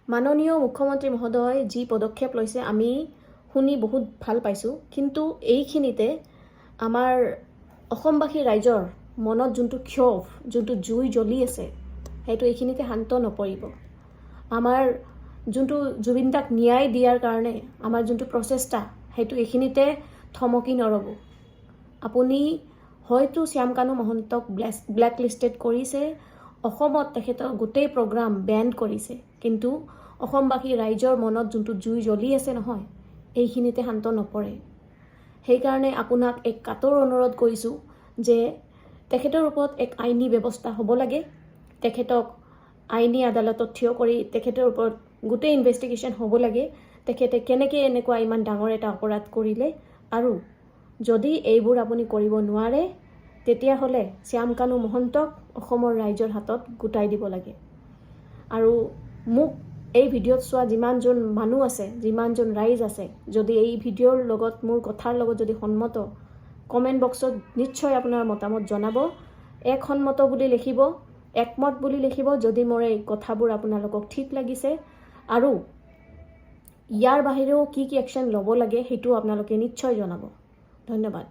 মাননীয় মুখ্যমন্ত্ৰী মহোদয় যি পদক্ষেপ লৈছে আমি শুনি বহুত ভাল পাইছোঁ, কিন্তু এইখিনিতে আমাৰ অসমবাসী ৰাইজৰ মনত যোনটো ক্ষোভ, যোনটো জুই জ্বলি আছে, সেইটো এইখিনিতে শান্ত নপৰিব। আমাৰ যোনটো জুবিন দাক ন্যায় দিয়াৰ কাৰণে আমাৰ যোনটো প্ৰচেষ্টা, সেইটো এইখিনিতে থমকি নৰ'ব। আপুনি হয়তো শ্যাম কানু মহন্তক ব্লেক লিষ্টেড কৰিছে, অসমত তেখেতৰ গোটেই প্ৰগ্ৰাম বেন কৰিছে, কিন্তু অসমবাসী ৰাইজৰ মনত যোনটো জুই জ্বলি আছে নহয়, এইখিনিতে শান্ত নপৰে। সেইকাৰণে আপোনাক এক কাতৰ অনুৰোধ কৰিছোঁ যে তেখেতৰ ওপৰত এক আইনী ব্যৱস্থা হ'ব লাগে। তেখেতক আইনী আদালতত থিয় কৰি তেখেতৰ ওপৰত গোটেই ইনভেষ্টিগেশ্যন হ'ব লাগে। তেখেতে কেনেকৈ এনেকুৱা ইমান ডাঙৰ এটা অপৰাধ কৰিলে, আৰু যদি এইবোৰ আপুনি কৰিব নোৱাৰে তেতিয়াহ'লে শ্যাম কানু মহন্তক অসমৰ ৰাইজৰ হাতত গোটাই দিব লাগে। আৰু মোক এই ভিডিঅ'ত চোৱা যিমানজন মানুহ আছে, যিমানজন ৰাইজ আছে, যদি এই ভিডিঅ'ৰ লগত মোৰ কথাৰ লগত যদি সন্মত, কমেণ্ট বক্সত নিশ্চয় আপোনাৰ মতামত জনাব। একসন্মত বুলি লিখিব, একমত বুলি লিখিব যদি মোৰ এই কথাবোৰ আপোনালোকক ঠিক লাগিছে, আৰু ইয়াৰ বাহিৰেও কি কি একশ্যন ল'ব লাগে সেইটো আপোনালোকে নিশ্চয় জনাব। ধন্যবাদ।